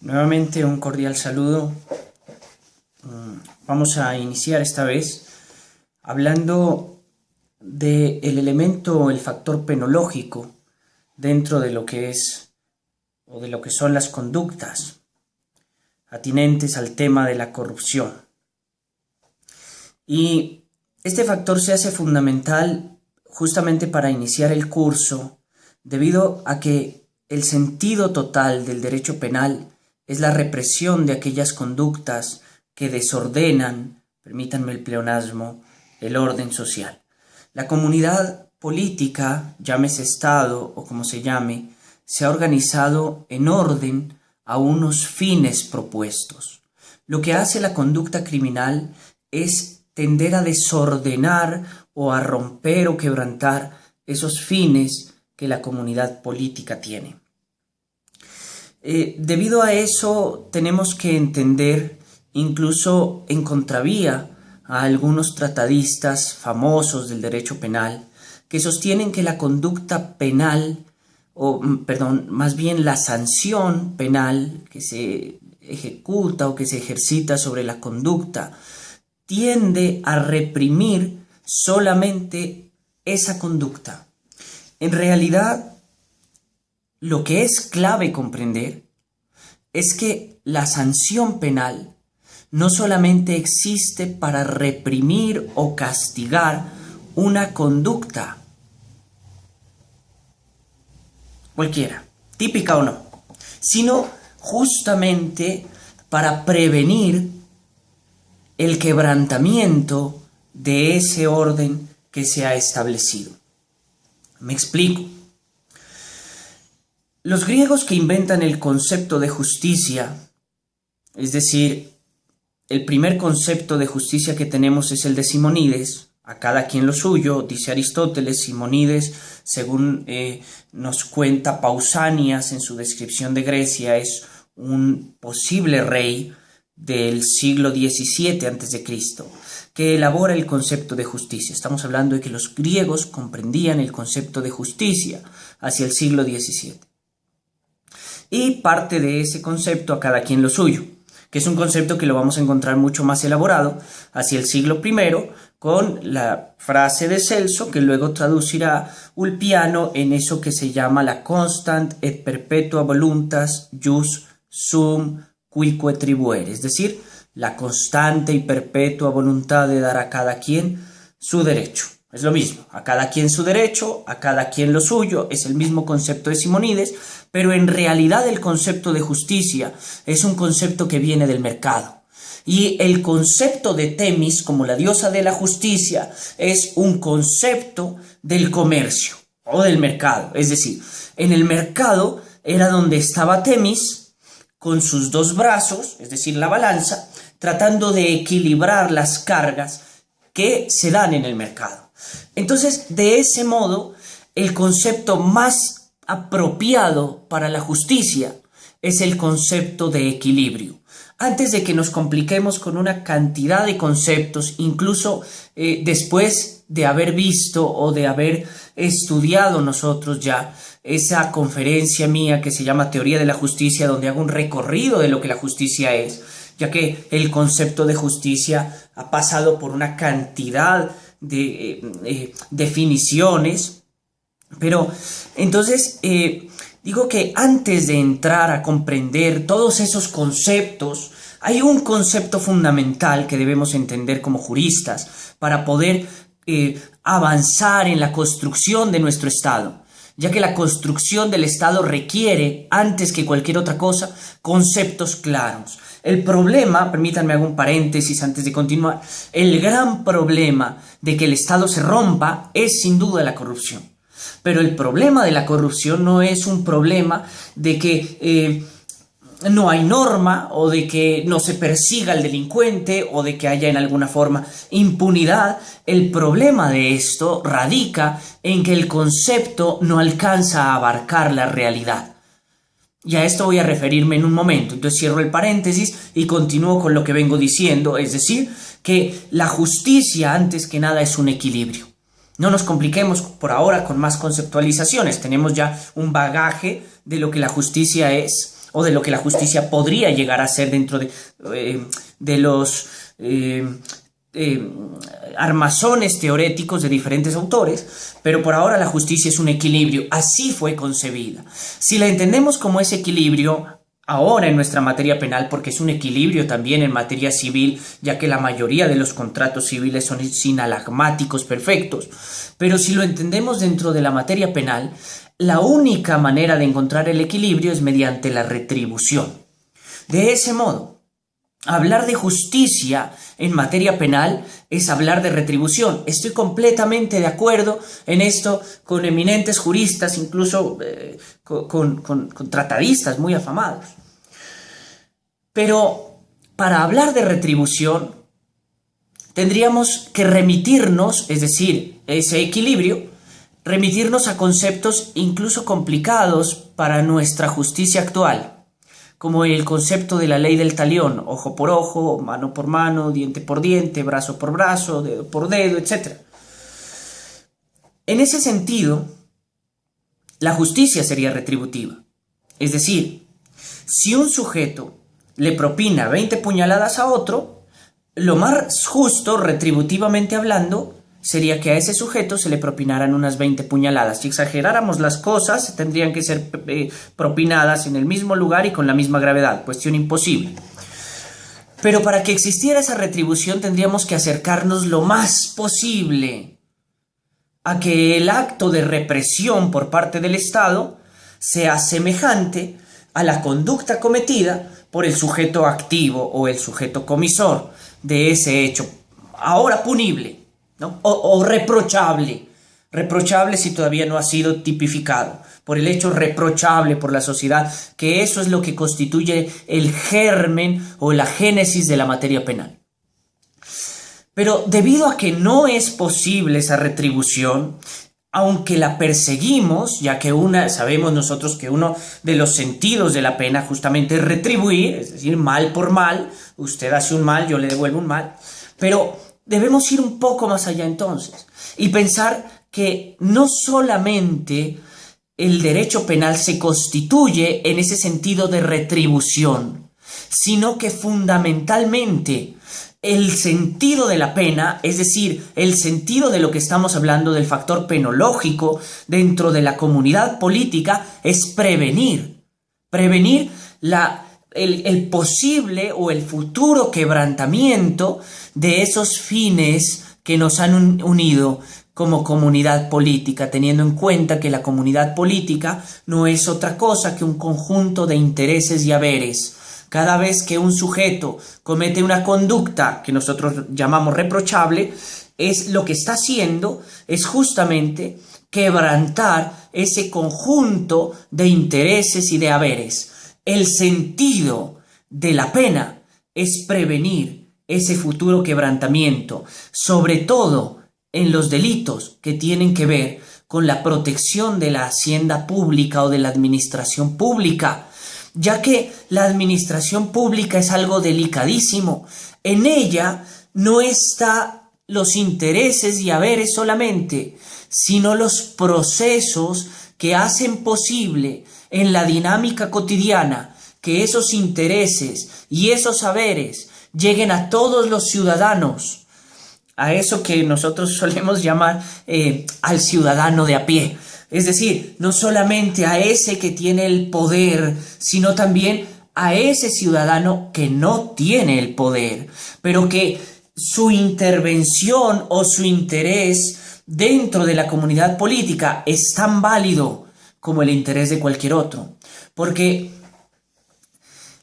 Nuevamente un cordial saludo. Vamos a iniciar esta vez hablando del elemento, el factor penológico dentro de lo que es o de lo que son las conductas atinentes al tema de la corrupción. Y este factor se hace fundamental justamente para iniciar el curso, debido a que el sentido total del derecho penal es la represión de aquellas conductas que desordenan, permítanme el pleonasmo, el orden social. La comunidad política, llámese Estado o como se llame, se ha organizado en orden a unos fines propuestos. Lo que hace la conducta criminal es tender a desordenar o a romper o quebrantar esos fines que la comunidad política tiene. Debido a eso tenemos que entender, incluso en contravía a algunos tratadistas famosos del derecho penal, que sostienen que la conducta penal, más bien la sanción penal que se ejecuta o que se ejercita sobre la conducta, tiende a reprimir solamente esa conducta. En realidad, lo que es clave comprender es que la sanción penal no solamente existe para reprimir o castigar una conducta cualquiera, típica o no, sino justamente para prevenir el quebrantamiento de ese orden que se ha establecido. Me explico. Los griegos que inventan el concepto de justicia, es decir, el primer concepto de justicia que tenemos es el de Simónides, a cada quien lo suyo, dice Aristóteles. Simónides, según nos cuenta Pausanias en su descripción de Grecia, es un posible rey del siglo XVII a.C., que elabora el concepto de justicia. Estamos hablando de que los griegos comprendían el concepto de justicia hacia el siglo XVII. Y parte de ese concepto a cada quien lo suyo, que es un concepto que lo vamos a encontrar mucho más elaborado hacia el siglo I, con la frase de Celso, que luego traducirá Ulpiano en eso que se llama la constant et perpetua voluntas jus sum cuique tribuere, es decir, la constante y perpetua voluntad de dar a cada quien su derecho. Es lo mismo, a cada quien su derecho, a cada quien lo suyo, es el mismo concepto de Simónides, pero en realidad el concepto de justicia es un concepto que viene del mercado. Y el concepto de Temis, como la diosa de la justicia, es un concepto del comercio o del mercado. Es decir, en el mercado era donde estaba Temis con sus dos brazos, es decir, la balanza, tratando de equilibrar las cargas que se dan en el mercado. Entonces, de ese modo, el concepto más apropiado para la justicia es el concepto de equilibrio. Antes de que nos compliquemos con una cantidad de conceptos, incluso después de haber visto o de haber estudiado nosotros ya esa conferencia mía que se llama Teoría de la Justicia, donde hago un recorrido de lo que la justicia es, ya que el concepto de justicia ha pasado por una cantidad de definiciones, pero entonces digo que antes de entrar a comprender todos esos conceptos, hay un concepto fundamental que debemos entender como juristas para poder avanzar en la construcción de nuestro Estado, ya que la construcción del Estado requiere, antes que cualquier otra cosa, conceptos claros. El problema, permítanme hago un paréntesis antes de continuar, el gran problema de que el Estado se rompa es sin duda la corrupción. Pero el problema de la corrupción no es un problema de que no hay norma o de que no se persiga al delincuente o de que haya en alguna forma impunidad. El problema de esto radica en que el concepto no alcanza a abarcar la realidad. Y a esto voy a referirme en un momento. Entonces cierro el paréntesis y continúo con lo que vengo diciendo, es decir, que la justicia antes que nada es un equilibrio. No nos compliquemos por ahora con más conceptualizaciones. Tenemos ya un bagaje de lo que la justicia es o de lo que la justicia podría llegar a ser dentro de los armazones teoréticos de diferentes autores, pero por ahora la justicia es un equilibrio, así fue concebida. Si la entendemos como ese equilibrio, ahora en nuestra materia penal, porque es un equilibrio también en materia civil, ya que la mayoría de los contratos civiles son sinalagmáticos perfectos, pero si lo entendemos dentro de la materia penal, la única manera de encontrar el equilibrio es mediante la retribución. De ese modo, hablar de justicia en materia penal es hablar de retribución. Estoy completamente de acuerdo en esto con eminentes juristas, incluso con tratadistas muy afamados. Pero para hablar de retribución tendríamos que remitirnos, es decir, ese equilibrio, remitirnos a conceptos incluso complicados para nuestra justicia actual, como el concepto de la ley del talión, ojo por ojo, mano por mano, diente por diente, brazo por brazo, dedo por dedo, etc. En ese sentido, la justicia sería retributiva. Es decir, si un sujeto le propina 20 puñaladas a otro, lo más justo, retributivamente hablando, sería que a ese sujeto se le propinaran unas 20 puñaladas. Si exageráramos las cosas, tendrían que ser propinadas en el mismo lugar y con la misma gravedad, cuestión imposible. Pero para que existiera esa retribución tendríamos que acercarnos lo más posible a que el acto de represión por parte del Estado sea semejante a la conducta cometida por el sujeto activo o el sujeto comisor de ese hecho, ahora punible, ¿no? O reprochable si todavía no ha sido tipificado, por el hecho reprochable por la sociedad, que eso es lo que constituye el germen o la génesis de la materia penal. Pero debido a que no es posible esa retribución, aunque la perseguimos, ya que sabemos nosotros que uno de los sentidos de la pena justamente es retribuir, es decir, mal por mal, usted hace un mal, yo le devuelvo un mal, pero debemos ir un poco más allá entonces y pensar que no solamente el derecho penal se constituye en ese sentido de retribución, sino que fundamentalmente el sentido de la pena, es decir, el sentido de lo que estamos hablando del factor penológico dentro de la comunidad política es prevenir el posible o el futuro quebrantamiento de esos fines que nos han unido como comunidad política, teniendo en cuenta que la comunidad política no es otra cosa que un conjunto de intereses y haberes. Cada vez que un sujeto comete una conducta que nosotros llamamos reprochable, lo que está haciendo es justamente quebrantar ese conjunto de intereses y de haberes. El sentido de la pena es prevenir ese futuro quebrantamiento, sobre todo en los delitos que tienen que ver con la protección de la hacienda pública o de la administración pública, ya que la administración pública es algo delicadísimo. En ella no están los intereses y haberes solamente, sino los procesos que hacen posible en la dinámica cotidiana que esos intereses y esos haberes lleguen a todos los ciudadanos, a eso que nosotros solemos llamar al ciudadano de a pie. Es decir, no solamente a ese que tiene el poder, sino también a ese ciudadano que no tiene el poder, pero que su intervención o su interés dentro de la comunidad política es tan válido como el interés de cualquier otro. Porque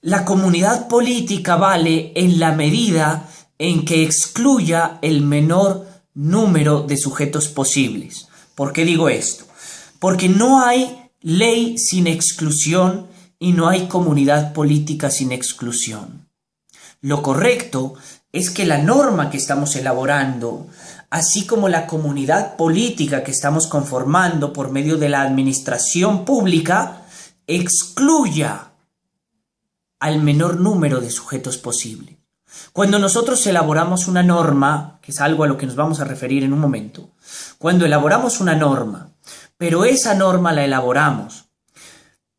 la comunidad política vale en la medida en que excluya el menor número de sujetos posibles. ¿Por qué digo esto? Porque no hay ley sin exclusión y no hay comunidad política sin exclusión. Lo correcto es que la norma que estamos elaborando, así como la comunidad política que estamos conformando por medio de la administración pública, excluya al menor número de sujetos posible. Cuando nosotros elaboramos una norma, que es algo a lo que nos vamos a referir en un momento, cuando elaboramos una norma, pero esa norma la elaboramos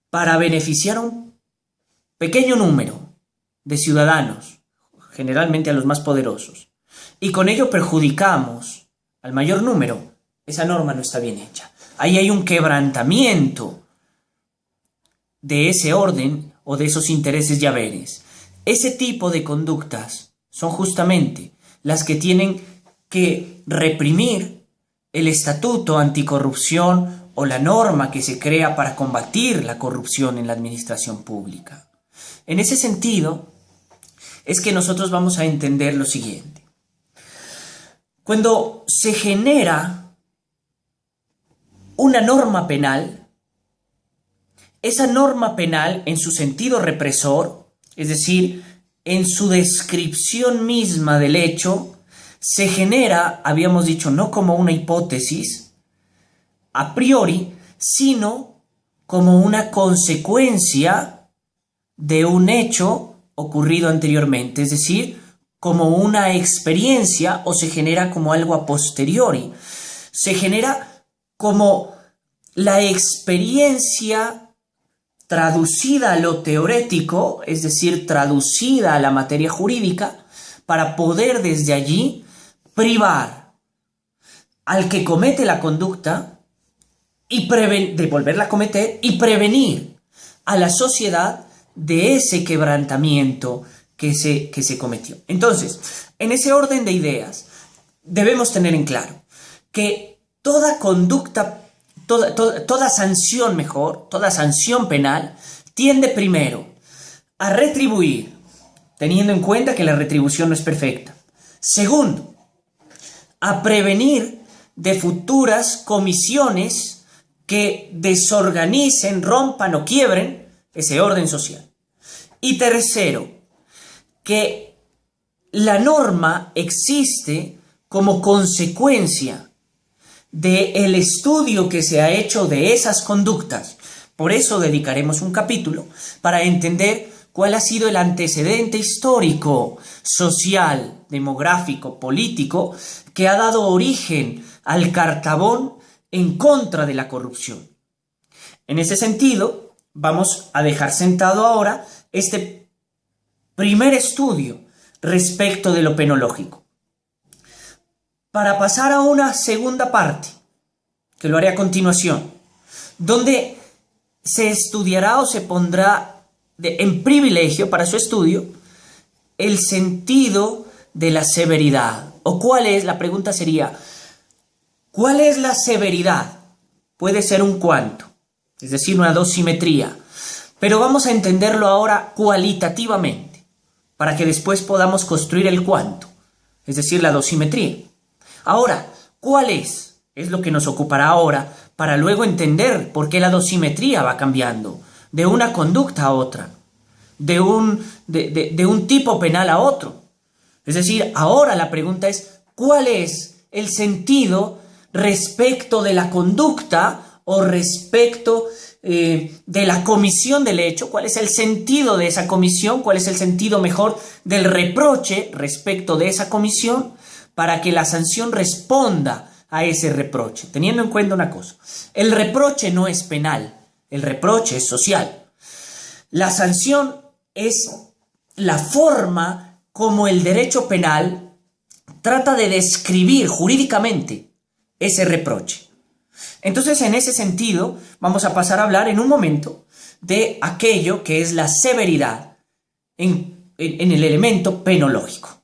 para beneficiar a un pequeño número de ciudadanos, generalmente a los más poderosos, y con ello perjudicamos al mayor número, esa norma no está bien hecha. Ahí hay un quebrantamiento de ese orden o de esos intereses y haberes. Ese tipo de conductas son justamente las que tienen que reprimir el estatuto anticorrupción o la norma que se crea para combatir la corrupción en la administración pública. En ese sentido, es que nosotros vamos a entender lo siguiente. Cuando se genera una norma penal, esa norma penal en su sentido represor, es decir, en su descripción misma del hecho, se genera, habíamos dicho, no como una hipótesis a priori, sino como una consecuencia de un hecho ocurrido anteriormente, es decir, como una experiencia, o se genera como algo a posteriori. Se genera como la experiencia traducida a lo teorético, es decir, traducida a la materia jurídica, para poder desde allí privar al que comete la conducta de volverla a cometer y prevenir a la sociedad de ese quebrantamiento que se cometió. Entonces, en ese orden de ideas, debemos tener en claro que toda conducta, toda sanción toda sanción penal, tiende primero a retribuir, teniendo en cuenta que la retribución no es perfecta. Segundo, a prevenir de futuras comisiones que desorganicen, rompan o quiebren ese orden social. Y tercero, que la norma existe como consecuencia del estudio que se ha hecho de esas conductas. Por eso dedicaremos un capítulo para entender cuál ha sido el antecedente histórico, social, demográfico, político, que ha dado origen al Cartabón en contra de la corrupción. En ese sentido, vamos a dejar sentado ahora este primer estudio respecto de lo penológico, para pasar a una segunda parte, que lo haré a continuación, donde se estudiará o se pondrá en privilegio para su estudio el sentido de la severidad. ¿O cuál es? La pregunta sería, ¿cuál es la severidad? Puede ser un cuánto, es decir, una dosimetría, pero vamos a entenderlo ahora cualitativamente, para que después podamos construir el cuánto, es decir, la dosimetría. Ahora, ¿cuál es? Es lo que nos ocupará ahora, para luego entender por qué la dosimetría va cambiando de una conducta a otra, de un tipo penal a otro. Es decir, ahora la pregunta es, ¿cuál es el sentido respecto de la conducta o respecto de la comisión del hecho? ¿Cuál es el sentido de esa comisión? ¿Cuál es el sentido mejor del reproche respecto de esa comisión para que la sanción responda a ese reproche? Teniendo en cuenta una cosa, el reproche no es penal, el reproche es social. La sanción es la forma como el derecho penal trata de describir jurídicamente ese reproche. Entonces, en ese sentido, vamos a pasar a hablar en un momento de aquello que es la severidad en el elemento penológico.